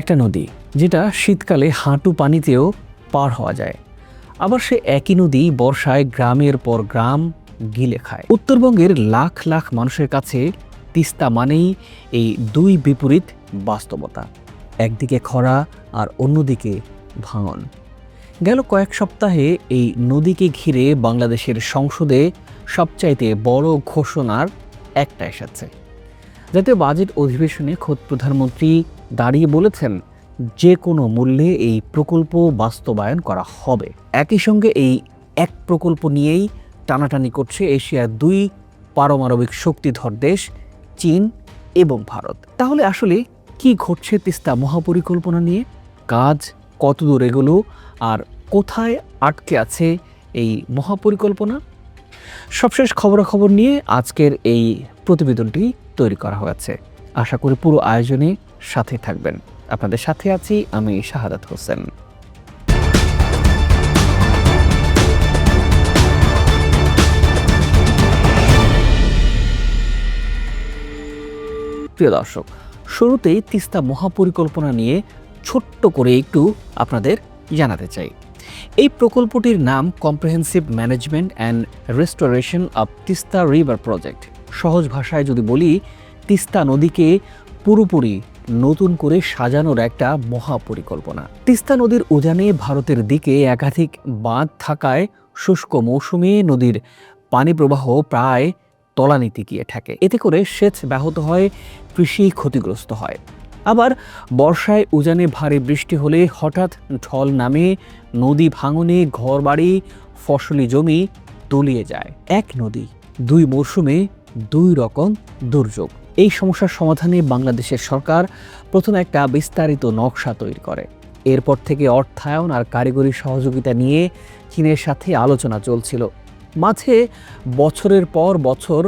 একটা নদী যেটা শীতকালে হাঁটু পানিতেও পার হওয়া যায়, আবার সে একই নদী বর্ষায় গ্রামের পর গ্রাম গিলে খায়। উত্তরবঙ্গের লাখ লাখ মানুষের কাছে তিস্তা মানেই এই দুই বিপরীত বাস্তবতা, একদিকে খরা আর অন্যদিকে ভাঙন। গেল কয়েক সপ্তাহে এই নদীকে ঘিরে বাংলাদেশের সংসদে সবচাইতে বড় ঘোষণার একটা এসেছে। জাতীয় বাজেট অধিবেশনে খোদ প্রধানমন্ত্রী দাঁড়িয়ে বলেছেন যে কোনো মূল্যে এই প্রকল্প বাস্তবায়ন করা হবে। একই সঙ্গে এই এক প্রকল্প নিয়েই টানাটানি করছে এশিয়ার দুই পারমাণবিক শক্তিধর দেশ চীন এবং ভারত। তাহলে আসলে কি ঘটছে তিস্তা মহাপরিকল্পনা নিয়ে? কাজ কতদূর এগোলো আর কোথায় আটকে আছে এই মহাপরিকল্পনা? সবশেষ খবরাখবর নিয়ে আজকের এই প্রতিবেদনটি তৈরি করা হয়েছে। আশা করি পুরো আয়োজনে সাথে থাকবেন। আপনাদের সাথে আছি আমি শাহাদাত হোসেন। প্রিয় দর্শক, শুরুতেই তিস্তা মহাপরিকল্পনা নিয়ে ছোট্ট করে একটু আপনাদের জানাতে চাই। এই প্রকল্পটির নাম comprehensive management and restoration of Teesta river project. সহজ ভাষায় যদি বলি, তিস্তা নদীকে পুরোপুরি নতুন করে সাজানোর একটা মহাপরিকল্পনা। তিস্তা নদীর উজানে ভারতের দিকে একাধিক বাঁধ থাকায় শুষ্ক মৌসুমে নদীর পানি প্রবাহ প্রায় তলানিতে গিয়ে ঠেকে। এতে করে সেচ ব্যাহত হয়, কৃষি ক্ষতিগ্রস্ত হয়। আবার বর্ষায় উজানে ভারী বৃষ্টি হলে হঠাৎ ঢল নামে, নদী ভাঙনে ঘরবাড়ি ফসলি জমি তলিয়ে যায়। এক নদী দুই মৌসুমে দুই রকম দুর্যোগ। এই সমস্যার সমাধানে বাংলাদেশের সরকার প্রথমে একটা বিস্তারিত নকশা তৈরি করে। এরপর থেকে অর্থায়ন আর কারিগরি সহযোগিতা নিয়ে চীনের সাথে আলোচনা চলছিল। মাঝে বছরের পর বছর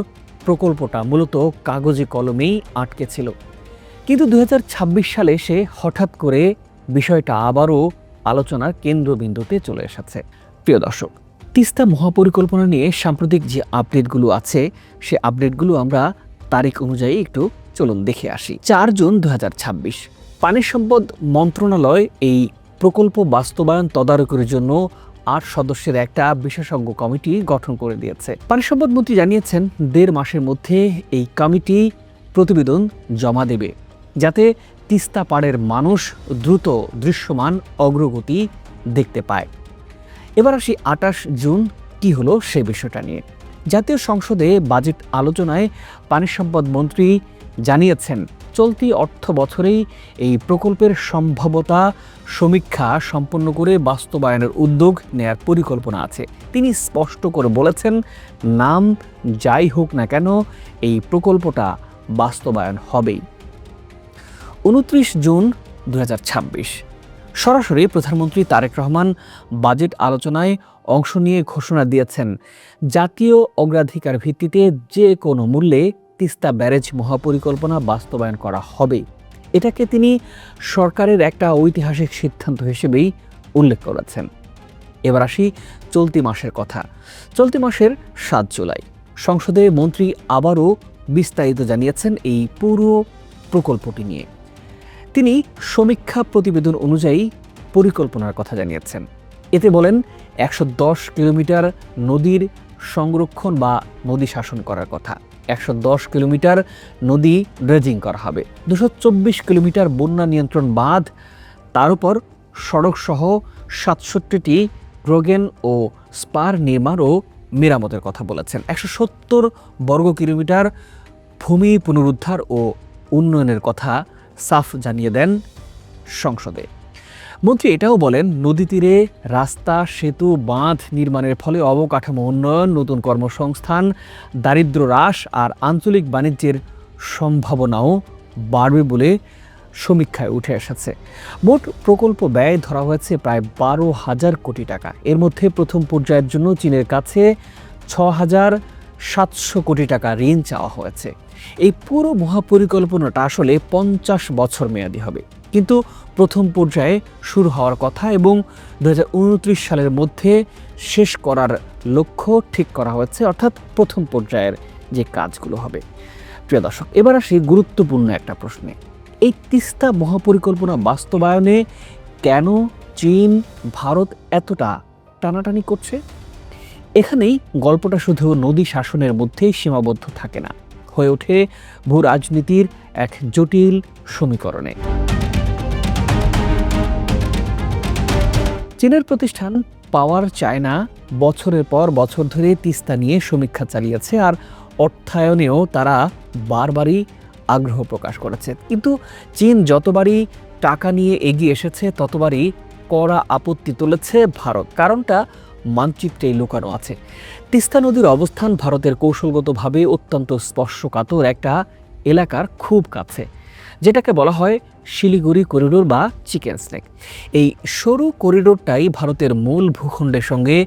প্রকল্পটা মূলত কাগজে কলমেই আটকে ছিল। কিন্তু 2026 সালে এসে হঠাৎ করে বিষয়টা আবারও আলোচনার কেন্দ্রবিন্দুতে চলে এসেছে। প্রিয় দর্শক, তিস্তা মহাপরিকল্পনা নিয়ে সাম্প্রতিক যে আপডেটগুলো আছে সে আপডেটগুলো আমরা তারিখ অনুযায়ী একটু চলুন দেখে আসি। 4 জুন 2026 পানি সম্পদ মন্ত্রণালয় এই প্রকল্প বাস্তবায়ন তদারকির জন্য 8 সদস্যের একটা বিশেষজ্ঞ কমিটি গঠন করে দিয়েছে। পানি সম্পদ মন্ত্রী জানিয়েছেন 1.5 মাসের মধ্যে এই কমিটি প্রতিবেদন জমা দেবে, যাতে তিস্তা পাড়ের মানুষ দ্রুত দৃশ্যমান অগ্রগতি দেখতে পায়। এবার আসি 28 জুন কি হলো সে বিষয়টা নিয়ে। জাতীয় সংসদে বাজেট আলোচনায় পানি সম্পদ মন্ত্রী জানিয়েছেন চলতি অর্থ বছরেই এই প্রকল্পের সম্ভাব্যতা সমীক্ষা সম্পন্ন করে বাস্তবায়নের উদ্যোগ নেয়ার পরিকল্পনা আছে। তিনি স্পষ্ট করে বলেছেন, নাম যাই হোক না কেন এই প্রকল্পটা বাস্তবায়ন হবেই। 29 জুন 2026 সরাসরি প্রধানমন্ত্রী তারেক রহমান বাজেট আলোচনায় অংশ নিয়ে ঘোষণা দিয়েছেন জাতীয় অগ্রাধিকার ভিত্তিতে যে কোনো মূল্যে তিস্তা ব্যারেজ মহাপরিকল্পনা বাস্তবায়ন করা হবে। এটাকে তিনি সরকারের একটা ঐতিহাসিক সিদ্ধান্ত হিসেবেই উল্লেখ করেছেন। এবার আসি চলতি মাসের কথা। চলতি মাসের 7 জুলাই সংসদে মন্ত্রী আবারও বিস্তারিত জানিয়েছেন এই পুরো প্রকল্পটি নিয়ে। তিনি সমীক্ষা প্রতিবেদন অনুযায়ী পরিকল্পনার কথা জানিয়েছেন। এতে বলেন 110 কিলোমিটার নদীর সংরক্ষণ বা নদী শাসন করার কথা, 110 কিলোমিটার নদী ড্রেজিং করা হবে, 224 কিলোমিটার বন্যা নিয়ন্ত্রণ বাঁধ, তার উপর সড়কসহ 67টি গ্রোগেন ও স্পার নির্মাণ ও মেরামতের কথা বলেছেন। 170 বর্গ কিলোমিটার ভূমি পুনরুদ্ধার ও উন্নয়নের কথা সাফ জানিয়ে দেন সংসদে। মন্ত্রী এটাও বলেন নদী তীরে রাস্তা, সেতু, বাঁধ নির্মাণের ফলে অবকাঠামো উন্নয়ন, নতুন কর্মসংস্থান, দারিদ্র্য হ্রাস আর আঞ্চলিক বাণিজ্যের সম্ভাবনাও বাড়বে বলে সমীক্ষায় উঠে এসেছে। মোট প্রকল্প ব্যয় ধরা হয়েছে প্রায় 12,000 কোটি টাকা। এর মধ্যে প্রথম পর্যায়ের জন্য চীনের কাছে 6,700 কোটি টাকা ঋণ চাওয়া হয়েছে। এই পুরো মহাপরিকল্পনাটা আসলে 50 বছর মেয়াদী হবে, কিন্তু প্রথম পর্যায়ে শুরু হওয়ার কথা এবং 2029 সালের মধ্যে শেষ করার লক্ষ্য ঠিক করা হয়েছে, অর্থাৎ প্রথম পর্যায়ের যে কাজগুলো হবে। প্রিয় দর্শক, এবার আসি গুরুত্বপূর্ণ একটা প্রশ্নে। এই তিস্তা মহাপরিকল্পনা বাস্তবায়নে কেন চীন ভারত এতটা টানাটানি করছে? এখানেই গল্পটা শুধু নদী শাসনের মধ্যেই সীমাবদ্ধ থাকে না, হয়ে ওঠে ভূ রাজনীতির এক জটিল সমীকরণে। চীনের প্রতিষ্ঠান পাওয়ার চায়না বছরের পর বছর ধরে তিস্তা নিয়ে সমীক্ষা চালিয়েছে, আর অর্থায়নেও তারা বারবারই আগ্রহ প্রকাশ করেছে। কিন্তু চীন যতবারই টাকা নিয়ে এগিয়ে এসেছে ততবারই কড়া আপত্তি তুলেছে ভারত। কারণটা মানচিত্রেই লুকানো আছে। তিস্তা নদীর অবস্থান ভারতের কৌশলগতভাবে অত্যন্ত স্পর্শকাতর একটা এলাকার খুব কাছে, যেটাকে বলা হয় শিলিগুড়ি করিডোর বা চিকেন স্নেক। এই সরু করিডোরটাই ভারতের মূল ভূখণ্ডের সঙ্গে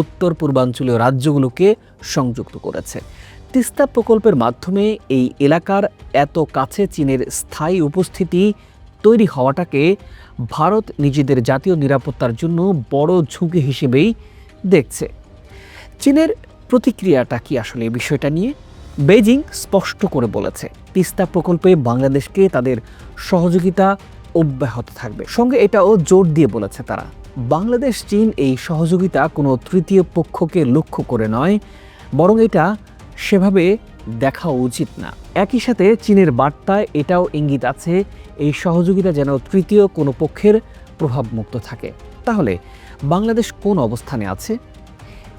উত্তর পূর্বাঞ্চলীয় রাজ্যগুলোকে সংযুক্ত করেছে। তিস্তা প্রকল্পের মাধ্যমে এই এলাকার এত কাছে চীনের স্থায়ী উপস্থিতি তৈরি হওয়াটাকে ভারত নিজেদের জাতীয় নিরাপত্তার জন্য বড় ঝুঁকি হিসেবেই দেখছে। চীনের প্রতিক্রিয়াটা কি আসলে এই বিষয়টা নিয়ে? বেইজিং স্পষ্ট করে বলেছে তিস্তা প্রকল্পে বাংলাদেশকে তাদের সহযোগিতা অব্যাহত থাকবে। সঙ্গে এটাও জোর দিয়ে বলেছে তারা, বাংলাদেশ চীন এই সহযোগিতা কোনো তৃতীয় পক্ষকে লক্ষ্য করে নয়, বরং এটা সেভাবে দেখা উচিত না। একই সাথে চীনের বার্তায় এটাও ইঙ্গিত আছে এই সহযোগিতা যেন তৃতীয় কোনো পক্ষের প্রভাবমুক্ত থাকে। তাহলে বাংলাদেশ কোন অবস্থানে আছে?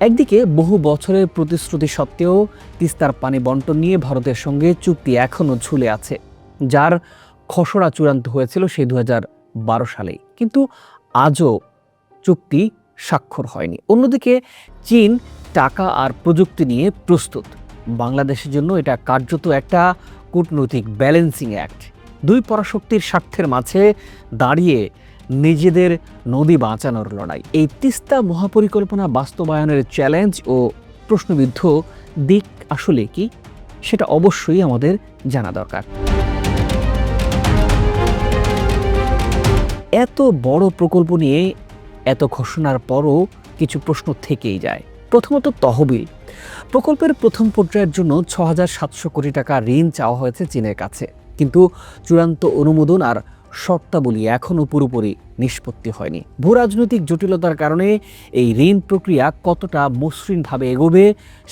একদিকে বহু বছরের প্রতিশ্রুতি সত্ত্বেও তিস্তার পানি বণ্টন নিয়ে ভারতের সঙ্গে চুক্তি এখনও ঝুলে আছে, যার খসড়া চূড়ান্ত হয়েছিল সেই 2012 সালেই, কিন্তু আজও চুক্তি স্বাক্ষর হয়নি। অন্যদিকে চীন টাকা আর প্রযুক্তি নিয়ে প্রস্তুত। বাংলাদেশের জন্য এটা কার্যত একটা কূটনৈতিক ব্যালেন্সিং অ্যাক্ট। দুই পরাশক্তির স্বার্থের মাঝে দাঁড়িয়ে নিজেদের নদী বাঁচানোর লড়াই। এই তিস্তা মহাপরিকল্পনা বাস্তবায়নের চ্যালেঞ্জ ও প্রশ্নবিদ্ধ দিক আসলে কি, সেটা অবশ্যই আমাদের জানা দরকার। এত বড় প্রকল্প নিয়ে এত ঘোষণার পরও কিছু প্রশ্ন থেকেই যায়। প্রথমত তহবিল। প্রকল্পের প্রথম পর্যায়ের জন্য 6,700 কোটি টাকা ঋণ চাওয়া হয়েছে চীনের কাছে, কিন্তু চূড়ান্ত অনুমোদন আর শর্তাবলী এখনও পুরোপুরি নিষ্পত্তি হয়নি। ভূ রাজনৈতিক জটিলতার কারণে এই ঋণ প্রক্রিয়া কতটা মসৃণভাবে এগোবে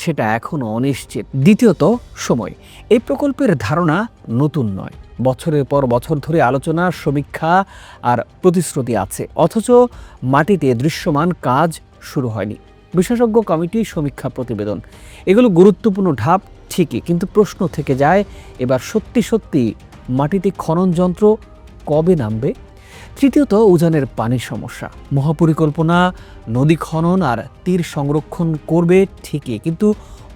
সেটা এখনও অনিশ্চিত। দ্বিতীয়ত সময়। এই প্রকল্পের ধারণা নতুন নয়, বছরের পর বছর ধরে আলোচনা, সমীক্ষা আর প্রতিশ্রুতি আছে, অথচ মাটিতে দৃশ্যমান কাজ শুরু হয়নি। বিশেষজ্ঞ কমিটি, সমীক্ষা, প্রতিবেদন, এগুলো গুরুত্বপূর্ণ ধাপ ঠিকই, কিন্তু প্রশ্ন থেকে যায় এবার সত্যি সত্যি মাটিতে খনন যন্ত্র কবে নামবে? তৃতীয়ত উজানের পানির সমস্যা। মহাপরিকল্পনা নদী খনন আর তীর সংরক্ষণ করবে ঠিকই, কিন্তু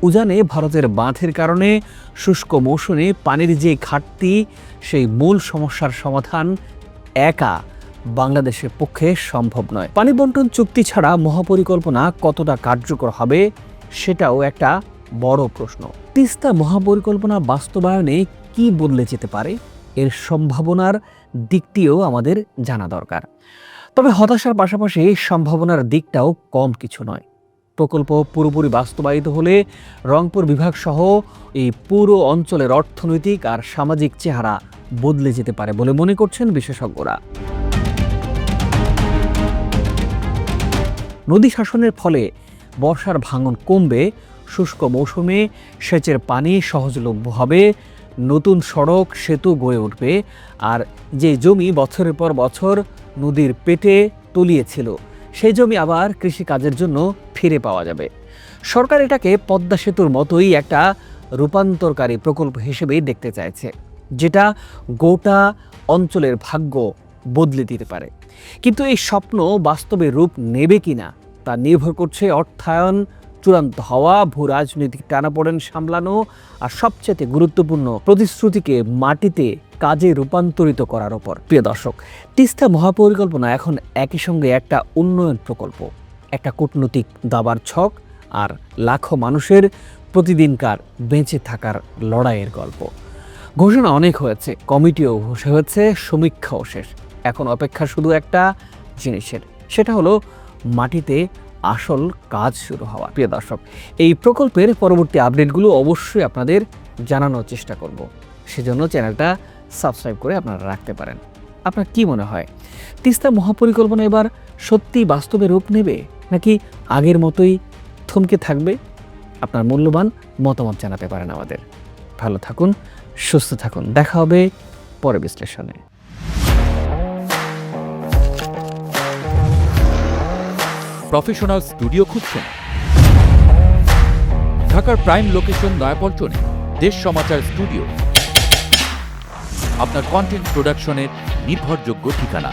উজানে ভারতের বাঁধের কারণে শুষ্ক মৌসুমে পানির যে ঘাটতি, সেই মূল সমস্যার সমাধান একা বাংলাদেশের পক্ষে সম্ভব নয়। পানি বণ্টন চুক্তি ছাড়া মহাপরিকল্পনা কতটা কার্যকর হবে সেটাও একটা বড় প্রশ্ন। তিস্তা মহাপরিকল্পনা বাস্তবায়নে কি বদলে যেতে পারে, এর সম্ভাবনার দিকটিও আমাদের জানা দরকার। তবে হতাশার পাশাপাশি সম্ভাবনার দিকটাও কম কিছু নয়। প্রকল্প পুরোপুরি বাস্তবায়িত হলে রংপুর বিভাগ সহ এই পুরো অঞ্চলের অর্থনৈতিক আর সামাজিক চেহারা বদলে যেতে পারে বলে মনে করছেন বিশেষজ্ঞরা। নদী শাসনের ফলে বর্ষার ভাঙন কমবে, শুষ্ক মৌসুমে সেচের পানি সহজলভ্য হবে, নতুন সড়ক সেতু গড়ে উঠবে, আর যে জমি বছরের পর বছর নদীর পেটে তলিয়েছিল সেই জমি আবার কৃষিকাজের জন্য ফিরে পাওয়া যাবে। সরকার এটাকে পদ্মা সেতুর মতোই একটা রূপান্তরকারী প্রকল্প হিসেবেই দেখতে চাইছে, যেটা গোটা অঞ্চলের ভাগ্য বদলে দিতে পারে। কিন্তু এই স্বপ্ন বাস্তবে রূপ নেবে কিনা তা নির্ভর করছে অর্থায়ন চূড়ান্ত হওয়া, ভূ রাজনৈতিক টানাপোড়েন সামলানো, আর সবচেয়ে গুরুত্বপূর্ণ প্রতিশ্রুতিকে মাটিতে কাজে রূপান্তরিত করার উপর। প্রিয় দর্শক, তিস্তা মহাপরিকল্পনা এখন একই সঙ্গে একটা উন্নয়ন প্রকল্প, একটা কূটনৈতিক দাবার ছক, আর লাখো মানুষের প্রতিদিনকার বেঁচে থাকার লড়াইয়ের গল্প। ঘোষণা অনেক হয়েছে, কমিটিও হয়েছে, সমীক্ষাও শেষ। এখন অপেক্ষা শুধু একটা জিনিসের, সেটা হলো মাটিতে আসল কাজ শুরু হওয়া। প্রিয় দর্শক, এই প্রকল্পের পরবর্তী আপডেটগুলো অবশ্যই আপনাদের জানানোর চেষ্টা করব। সেজন্য চ্যানেলটা সাবস্ক্রাইব করে আপনারা রাখতে পারেন। আপনার কি মনে হয় তিস্তা মহাপরিকল্পনা এবার সত্যি বাস্তবে রূপ নেবে নাকি আগের মতোই থমকে থাকবে? আপনার মূল্যবান মতামত জানাতে পারেন আমাদের। ভালো থাকুন, সুস্থ থাকুন, দেখা হবে পরে বিশ্লেষণে। প্রফেশনাল স্টুডিও খুঁজছেন? ঢাকার প্রাইম লোকেশন নয়াপল্টনে দেশ সমাচার স্টুডিও আপনার কন্টেন্ট প্রোডাকশনের নির্ভরযোগ্য ঠিকানা।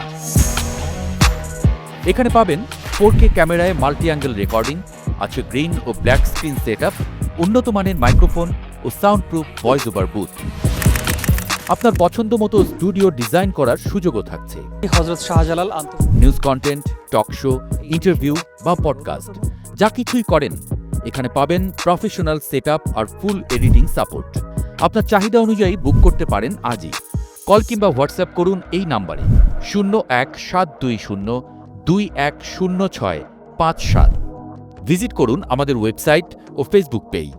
এখানে পাবেন 4K ক্যামেরায় মাল্টি অ্যাঙ্গেল রেকর্ডিং, আছে গ্রিন ও ব্ল্যাক স্ক্রিন সেটআপ, উন্নত মানের মাইক্রোফোন ও sound proof voice over booth. আপনার পছন্দ মতো স্টুডিও ডিজাইন করার সুযোগও থাকছে। Hazrat Shahjalal news content, talk show, interview বা পডকাস্ট যা কিছুই করেন এখানে পাবেন প্রফেশনাল সেটআপ আর ফুল এডিটিং সাপোর্ট। আপনার চাহিদা অনুযায়ী বুক করতে পারেন আজই। কল কিংবা হোয়াটসঅ্যাপ করুন এই নাম্বারে 017202106557। ভিজিট করুন আমাদের ওয়েবসাইট ও ফেসবুক পেজ।